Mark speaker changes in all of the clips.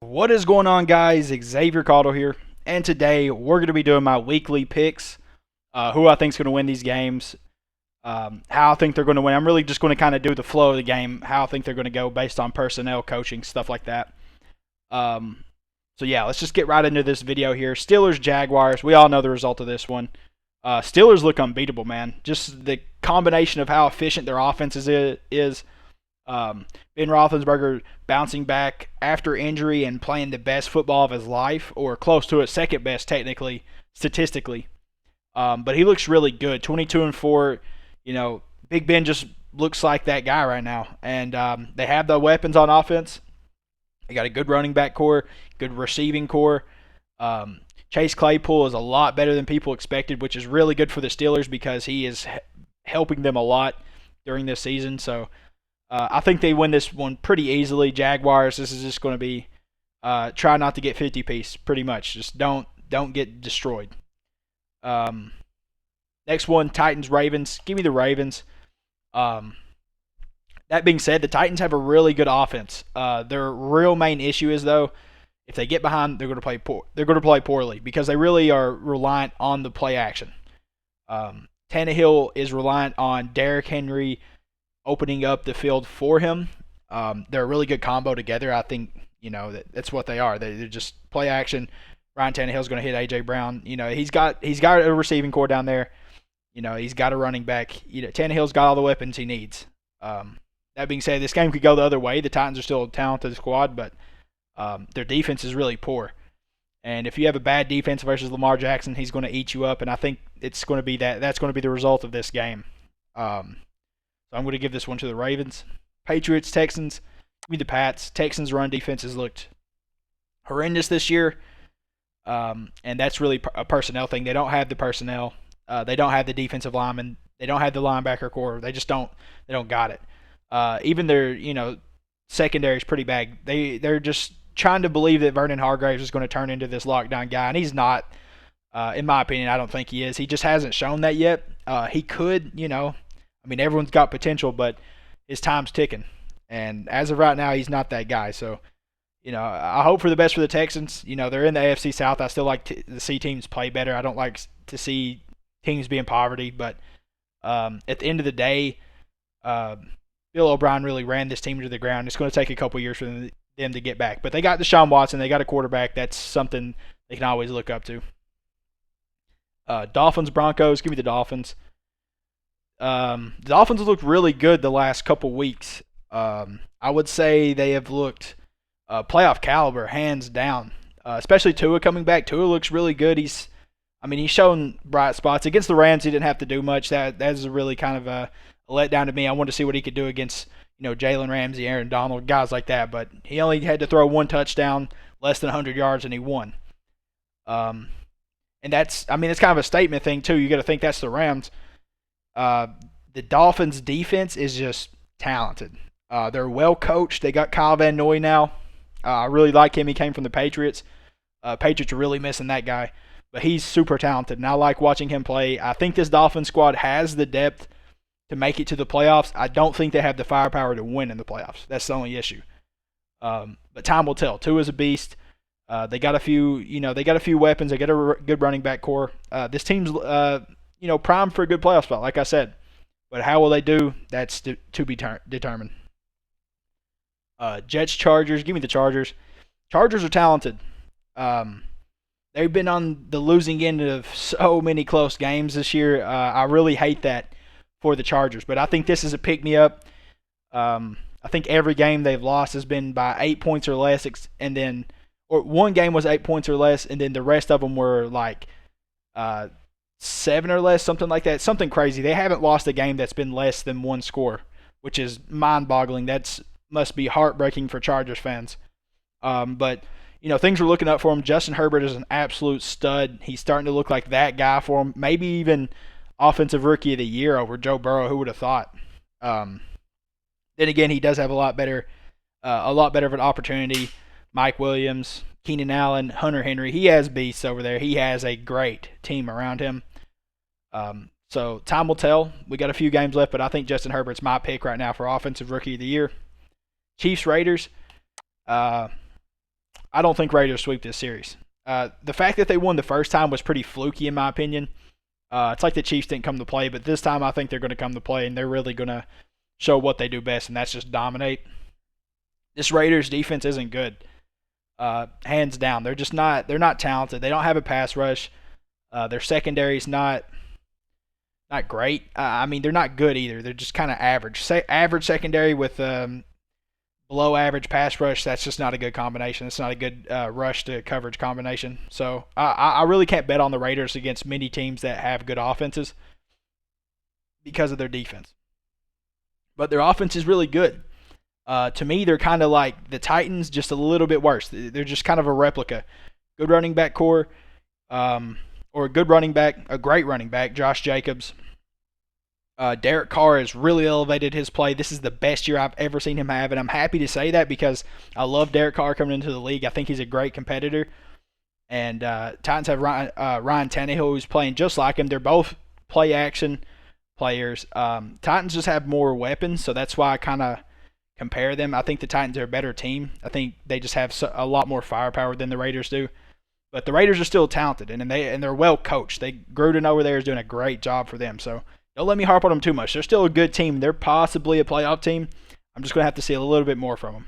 Speaker 1: What is going on, guys? Xavier Caudle here, and today we're going to be doing my weekly picks. Who I think is going to win these games, how I think they're going to win. I'm really just going to kind of do the flow of the game, how I think they're going to go based on personnel, coaching, stuff like that. Um, so yeah, let's just get right into this video here. Steelers Jaguars. We all know the result of this one. Steelers look unbeatable, man. Just the combination of how efficient their offense is. Ben Roethlisberger bouncing back after injury and playing the best football of his life, or close to it, second best technically, statistically. But he looks really good. 22-4. Big Ben just looks like that guy right now. And they have the weapons on offense. They got a good running back core, good receiving core. Chase Claypool is a lot better than people expected, which is really good for the Steelers because he is helping them a lot during this season. So I think they win this one pretty easily. Jaguars, this is just going to be try not to get 50-piece, pretty much. Just don't get destroyed. Next one, Titans Ravens. Give me the Ravens. That being said, the Titans have a really good offense. Their real main issue is, though, if they get behind, they're going to play They're going to play poorly because they really are reliant on the play action. Tannehill is reliant on Derrick Henry opening up the field for him. They're a really good combo together. I think that's what they are. They're just play action. Ryan Tannehill's going to hit AJ Brown. He's got a receiving core down there. He's got a running back. Tannehill's got all the weapons he needs. That being said, this game could go the other way. The Titans are still a talented squad, but their defense is really poor. And if you have a bad defense versus Lamar Jackson, he's going to eat you up. And I think it's going to be that's going to be the result of this game. So I'm going to give this one to the Ravens. Patriots, Texans. Give me the Pats. Texans' run defense has looked horrendous this year. And that's really a personnel thing. They don't have the personnel. They don't have the defensive linemen. They don't have the linebacker core. They just don't. They don't got it. Even their secondary is pretty bad. They're just trying to believe that Vernon Hargreaves is going to turn into this lockdown guy, and he's not. In my opinion, I don't think he is. He just hasn't shown that yet. He could, everyone's got potential, but his time's ticking. And as of right now, he's not that guy. So, I hope for the best for the Texans. They're in the AFC South. I still like to see teams play better. I don't like to see teams be in poverty. But at the end of the day, Bill O'Brien really ran this team to the ground. It's going to take a couple years for them to get back. But they got Deshaun Watson. They got a quarterback. That's something they can always look up to. Dolphins, Broncos. Give me the Dolphins. The Dolphins have looked really good the last couple weeks. I would say they have looked playoff caliber, hands down. Especially Tua coming back. Tua looks really good. He's shown bright spots. Against the Rams, he didn't have to do much. That's really kind of a letdown to me. I wanted to see what he could do against Jalen Ramsey, Aaron Donald, guys like that. But he only had to throw one touchdown, less than 100 yards, and he won. And it's kind of a statement thing too. You got to think that's the Rams. The Dolphins' defense is just talented. They're well coached. They got Kyle Van Noy now. I really like him. He came from the Patriots. Patriots are really missing that guy, but he's super talented, and I like watching him play. I think this Dolphins squad has the depth to make it to the playoffs. I don't think they have the firepower to win in the playoffs. That's the only issue. But time will tell. Tua's a beast. They got a few, they got a few weapons. They got a good running back core. This team's, primed for a good playoff spot, like I said. But how will they do? That's to be determined. Jets, Chargers. Give me the Chargers. Chargers are talented. They've been on the losing end of so many close games this year. I really hate that for the Chargers. But I think this is a pick-me-up. I think every game they've lost has been by 8 points or less, or one game was 8 points or less, and then the rest of them were like 7 or less, something like that. Something crazy. They haven't lost a game that's been less than one score, which is mind-boggling. That must be heartbreaking for Chargers fans. But things are looking up for him. Justin Herbert is an absolute stud. He's starting to look like that guy for him. Maybe even Offensive Rookie of the Year over Joe Burrow. Who would have thought? Then again, he does have a lot better of an opportunity. Mike Williams, Keenan Allen, Hunter Henry. He has beasts over there. He has a great team around him. So time will tell. We got a few games left, but I think Justin Herbert's my pick right now for Offensive Rookie of the Year. Chiefs, Raiders. I I don't think Raiders sweep this series. The fact that they won the first time was pretty fluky in my opinion. It's like the Chiefs didn't come to play, but this time I think they're going to come to play, and they're really going to show what they do best, and that's just dominate. This Raiders defense isn't good, hands down. They're just not. They're not talented. They don't have a pass rush. Their secondary's not great. I mean, they're not good either. They're just kind of average. Average secondary with below average pass rush. That's just not a good combination. It's not a good rush to coverage combination. So I really can't bet on the Raiders against many teams that have good offenses because of their defense. But their offense is really good. To me, they're kind of like the Titans, just a little bit worse. They're just kind of a replica. Good running back core. Or a good running back, a great running back, Josh Jacobs. Derek Carr has really elevated his play. This is the best year I've ever seen him have, and I'm happy to say that because I love Derek Carr coming into the league. I think he's a great competitor. And Titans have Ryan Tannehill, who's playing just like him. They're both play-action players. Titans just have more weapons, so that's why I kind of compare them. I think the Titans are a better team. I think they just have a lot more firepower than the Raiders do. But the Raiders are still talented, and they're well coached. Gruden over there is doing a great job for them. So don't let me harp on them too much. They're still a good team. They're possibly a playoff team. I'm just going to have to see a little bit more from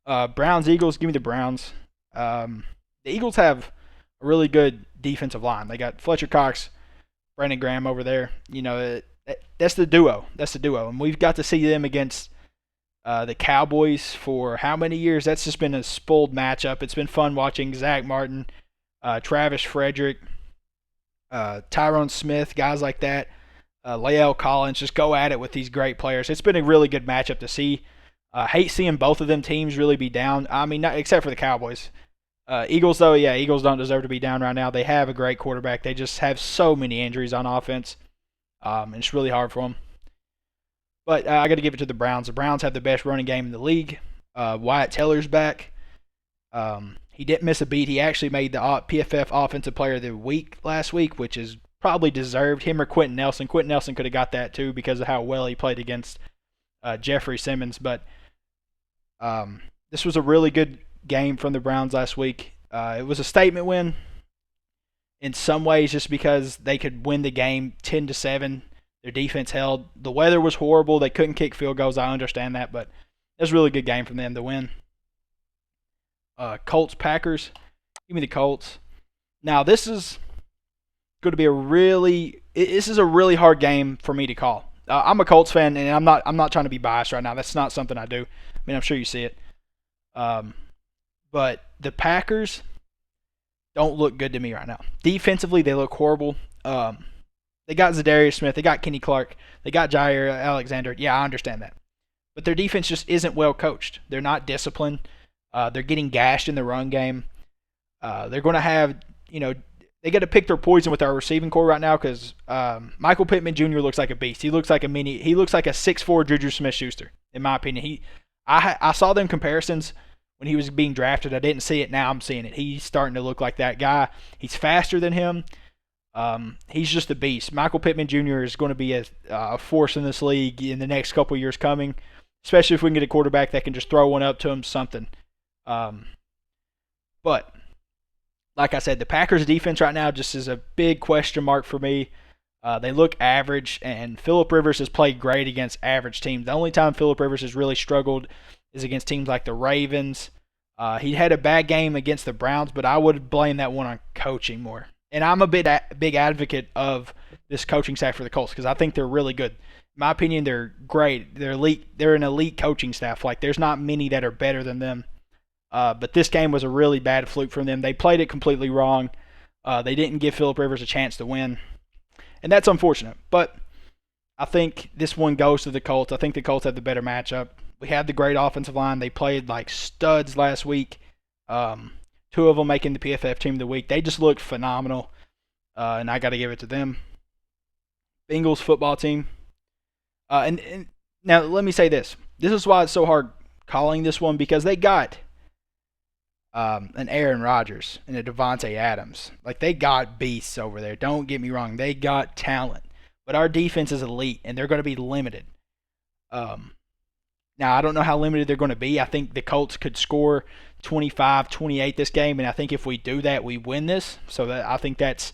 Speaker 1: them. Browns, Eagles, give me the Browns. The Eagles have a really good defensive line. They got Fletcher Cox, Brandon Graham over there. You know, that's the duo. That's the duo. And we've got to see them against the Cowboys for how many years? That's just been a spoiled matchup. It's been fun watching Zach Martin, Travis Frederick, Tyrone Smith, guys like that, Lael Collins just go at it with these great players. It's been a really good matchup to see. Hate seeing both of them teams really be down. I mean, not, except for the Cowboys. Eagles, though, yeah, Eagles don't deserve to be down right now. They have a great quarterback. They just have so many injuries on offense. And it's really hard for them. But I got to give it to the Browns. The Browns have the best running game in the league. Wyatt Teller's back. He didn't miss a beat. He actually made the PFF Offensive Player of the Week last week, which is probably deserved. Him or Quentin Nelson. Quentin Nelson could have got that too because of how well he played against Jeffrey Simmons. But this was a really good game from the Browns last week. It was a statement win in some ways just because they could win the game 10-7. Their defense held. The weather was horrible. They couldn't kick field goals. I understand that, but it was a really good game from them to win. Colts, Packers. Give me the Colts. Now, this is going to be a really hard game for me to call. I'm a Colts fan, and I'm not trying to be biased right now. That's not something I do. I mean, I'm sure you see it. But the Packers don't look good to me right now. Defensively, they look horrible. They got Zadarius Smith. They got Kenny Clark. They got Jair Alexander. Yeah, I understand that. But their defense just isn't well coached. They're not disciplined. They're getting gashed in the run game. They're going to have, they got to pick their poison with our receiving core right now because Michael Pittman Jr. looks like a beast. He looks like a 6'4" Juju Smith-Schuster, in my opinion. I saw them comparisons when he was being drafted. I didn't see it. Now I'm seeing it. He's starting to look like that guy. He's faster than him. He's just a beast. Michael Pittman Jr. is going to be a force in this league in the next couple of years coming, especially if we can get a quarterback that can just throw one up to him, something. But, like I said, the Packers' defense right now just is a big question mark for me. They look average, and Phillip Rivers has played great against average teams. The only time Phillip Rivers has really struggled is against teams like the Ravens. He had a bad game against the Browns, but I would blame that one on coaching more. And I'm a big advocate of this coaching staff for the Colts because I think they're really good. In my opinion, they're great. They're elite. They're an elite coaching staff. Like, there's not many that are better than them. But this game was a really bad fluke from them. They played it completely wrong. They didn't give Phillip Rivers a chance to win. And that's unfortunate. But I think this one goes to the Colts. I think the Colts have the better matchup. We had the great offensive line. They played like studs last week. Two of them making the PFF Team of the Week. They just looked phenomenal, and I got to give it to them. Bengals football team. And now let me say this. This is why it's so hard calling this one because they got an Aaron Rodgers and a Devontae Adams. Like, they got beasts over there. Don't get me wrong. They got talent. But our defense is elite, and they're going to be limited. Now, I don't know how limited they're going to be. I think the Colts could score 25-28 this game, and I think if we do that, we win this. So I think that's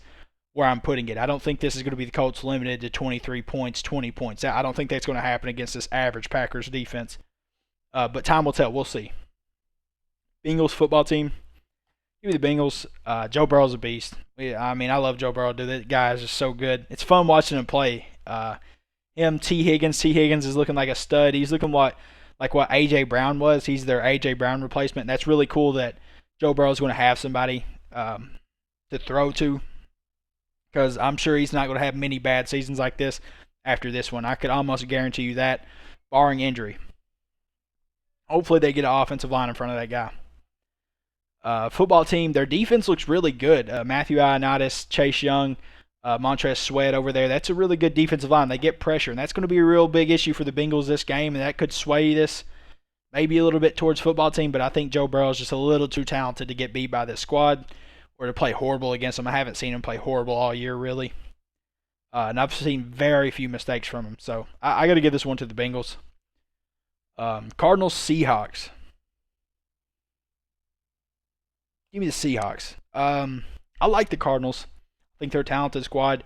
Speaker 1: where I'm putting it. I don't think this is going to be the Colts limited to 23 points, 20 points. I don't think that's going to happen against this average Packers defense. But time will tell. We'll see. Bengals football team. Give me the Bengals. Joe Burrow's a beast. I love Joe Burrow. Dude, that guy is just so good. It's fun watching him play. T. Higgins. T. Higgins is looking like a stud. He's looking like what A.J. Brown was. He's their A.J. Brown replacement. And that's really cool that Joe Burrow's going to have somebody to throw to, because I'm sure he's not going to have many bad seasons like this after this one. I could almost guarantee you that, barring injury. Hopefully they get an offensive line in front of that guy. Football team, their defense looks really good. Matthew Ioannidis, Chase Young, Montrez Sweat over there. That's a really good defensive line. They get pressure, and that's going to be a real big issue for the Bengals this game, and that could sway this maybe a little bit towards football team, but I think Joe Burrow is just a little too talented to get beat by this squad or to play horrible against them. I haven't seen him play horrible all year, really. And I've seen very few mistakes from him. So I got to give this one to the Bengals. Cardinals, Seahawks. Give me the Seahawks. I like the Cardinals. I think they're a talented squad,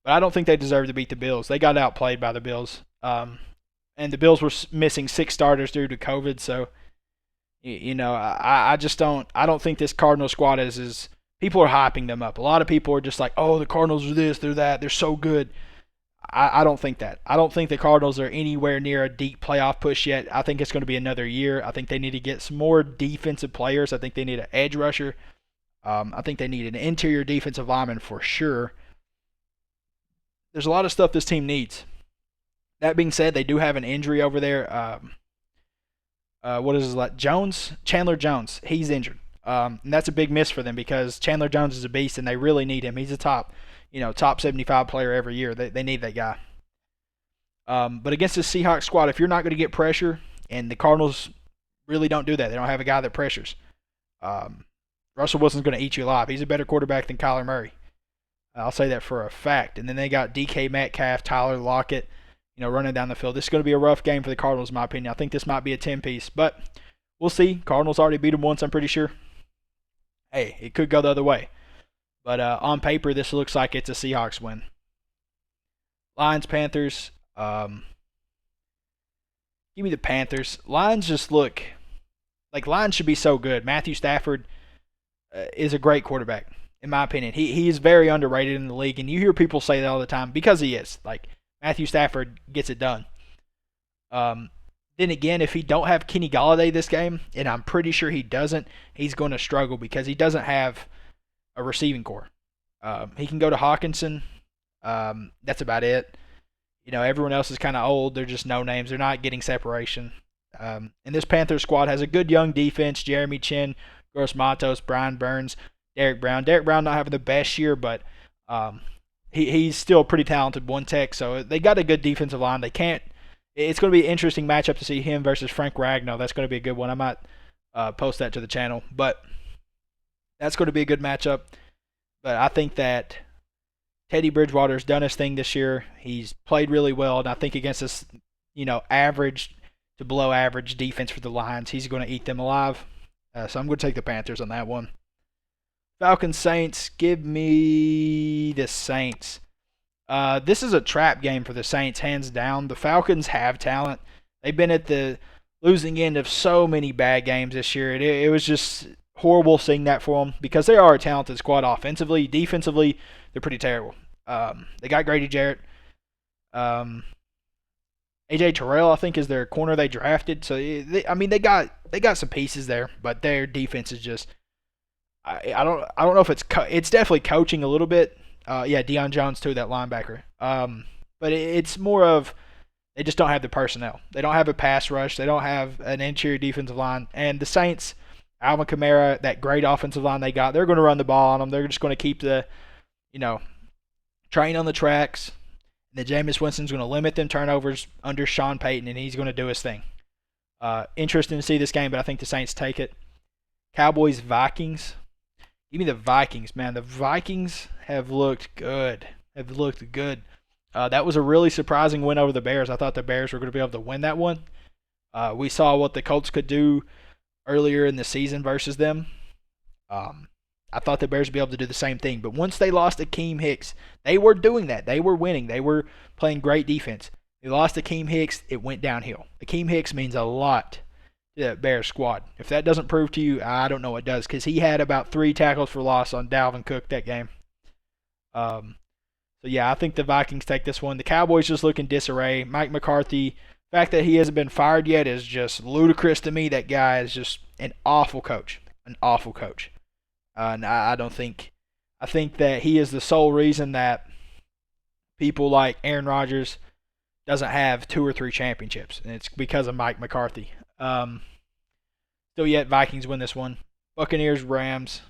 Speaker 1: but I don't think they deserve to beat the Bills. They got outplayed by the Bills. And the Bills were missing 6 starters due to COVID, so I just don't think this Cardinals squad is people are hyping them up. A lot of people are just like, oh, the Cardinals are this, they're that, they're so good. I don't think that. I don't think the Cardinals are anywhere near a deep playoff push yet. I think it's going to be another year. I think they need to get some more defensive players. I think they need an edge rusher. I think they need an interior defensive lineman for sure. There's a lot of stuff this team needs. That being said, they do have an injury over there. What is his name? Chandler Jones. He's injured. And that's a big miss for them because Chandler Jones is a beast and they really need him. He's a top 75 player every year. They need that guy. But against the Seahawks squad, if you're not going to get pressure, and the Cardinals really don't do that, they don't have a guy that pressures. Russell Wilson's going to eat you alive. He's a better quarterback than Kyler Murray. I'll say that for a fact. And then they got DK Metcalf, Tyler Lockett, running down the field. This is going to be a rough game for the Cardinals, in my opinion. I think this might be a 10-piece, but we'll see. Cardinals already beat them once, I'm pretty sure. Hey, it could go the other way. But on paper, this looks like it's a Seahawks win. Lions, Panthers. Give me the Panthers. Lions just look like Lions should be so good. Matthew Stafford is a great quarterback, in my opinion. He is very underrated in the league, and you hear people say that all the time because he is. Like, Matthew Stafford gets it done. Then again, if he don't have Kenny Golladay this game, and I'm pretty sure he doesn't, he's going to struggle because he doesn't have a receiving core. He can go to Hawkinson. That's about it. Everyone else is kind of old. They're just no names. They're not getting separation. And this Panthers squad has a good young defense. Jeremy Chin, Gross Matos, Brian Burns, Derek Brown. Derek Brown not having the best year, but he's still a pretty talented one tech. So they got a good defensive line. It's going to be an interesting matchup to see him versus Frank Ragnow. That's going to be a good one. I might post that to the channel. But that's going to be a good matchup. But I think that Teddy Bridgewater's done his thing this year. He's played really well. And I think against this, average to below average defense for the Lions, he's going to eat them alive. So I'm going to take the Panthers on that one. Falcons, Saints. Give me the Saints. This is a trap game for the Saints, hands down. The Falcons have talent. They've been at the losing end of so many bad games this year. It was just horrible seeing that for them because they are a talented squad offensively. Defensively, they're pretty terrible. They got Grady Jarrett. A.J. Terrell, I think, is their corner they drafted. So, they got some pieces there, but their defense is just I don't know if it's definitely coaching a little bit. Deion Jones too, that linebacker. But it's more of they just don't have the personnel. They don't have a pass rush. They don't have an interior defensive line. And the Saints, Alvin Kamara, that great offensive line they got, they're going to run the ball on them. They're just going to keep the, train on the tracks. And the Jameis Winston's going to limit them turnovers under Sean Payton, and he's going to do his thing. Interesting to see this game, but I think the Saints take it. Cowboys, Vikings. Give me the Vikings, man. The Vikings have looked good. That was a really surprising win over the Bears. I thought the Bears were going to be able to win that one. We saw what the Colts could do earlier in the season versus them. I thought the Bears would be able to do the same thing. But once they lost Akeem Hicks, they were doing that. They were winning. They were playing great defense. They lost Akeem Hicks, it went downhill. Akeem Hicks means a lot to that Bears squad. If that doesn't prove to you, I don't know what does, because he had about 3 tackles for loss on Dalvin Cook that game. So, yeah, I think the Vikings take this one. The Cowboys just look in disarray. Mike McCarthy, the fact that he hasn't been fired yet is just ludicrous to me. That guy is just an awful coach. An awful coach. And I think that he is the sole reason that people like Aaron Rodgers doesn't have 2 or 3 championships, and it's because of Mike McCarthy. Still yet, Vikings win this one. Buccaneers Rams.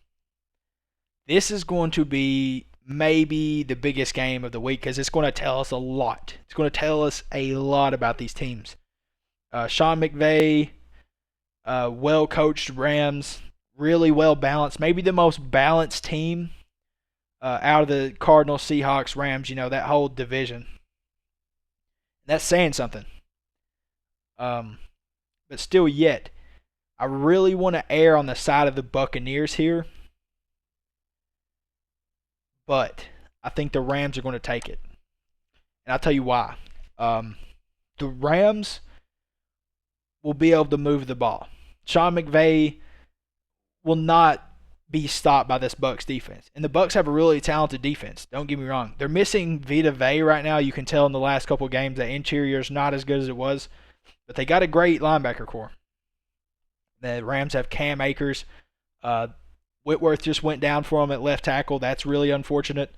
Speaker 1: This is going to be maybe the biggest game of the week because it's going to tell us a lot. It's going to tell us a lot about these teams. Sean McVay, well-coached Rams, really well-balanced. Maybe the most balanced team out of the Cardinals, Seahawks, Rams, that whole division. That's saying something. But still yet, I really want to err on the side of the Buccaneers here. But I think the Rams are going to take it. And I'll tell you why. The Rams will be able to move the ball. Sean McVay will not be stopped by this Bucs defense. And the Bucs have a really talented defense. Don't get me wrong. They're missing Vita Vea right now. You can tell in the last couple of games that interior is not as good as it was. But they got a great linebacker core. The Rams have Cam Akers. Whitworth just went down for them at left tackle. That's really unfortunate.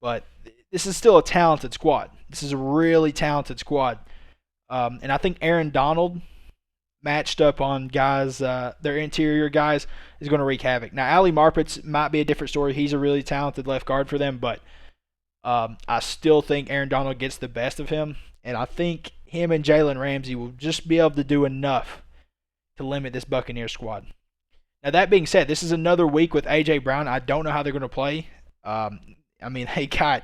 Speaker 1: But this is still a talented squad. This is a really talented squad. And I think Aaron Donald, matched up on guys, their interior guys, is going to wreak havoc. Now, Ali Marpets might be a different story. He's a really talented left guard for them. But I still think Aaron Donald gets the best of him. And I think him and Jalen Ramsey will just be able to do enough to limit this Buccaneers squad. Now, that being said, this is another week with A.J. Brown. I don't know how they're going to play. They got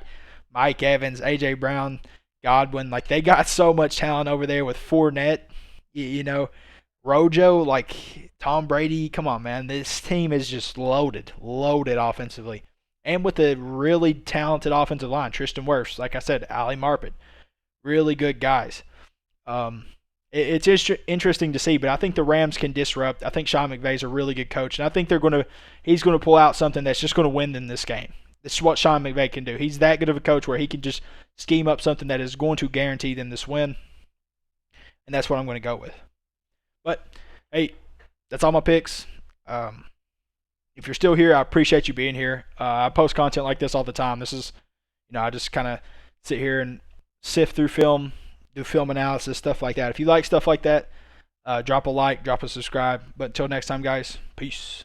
Speaker 1: Mike Evans, A.J. Brown, Godwin. They got so much talent over there with Fournette, Rojo, Tom Brady. Come on, man. This team is just loaded offensively. And with a really talented offensive line, Tristan Wirfs, like I said, Ali Marpet. Really good guys. It's just interesting to see, but I think the Rams can disrupt. I think Sean McVay's a really good coach, and I think he's going to pull out something that's just going to win in this game. This is what Sean McVay can do. He's that good of a coach where he can just scheme up something that is going to guarantee them this win, and that's what I'm going to go with. But, hey, that's all my picks. If you're still here, I appreciate you being here. I post content like this all the time. This is, I just kind of sit here and sift through film, do film analysis, stuff like that. If you like stuff like that, drop a like, drop a subscribe. But until next time, guys, peace.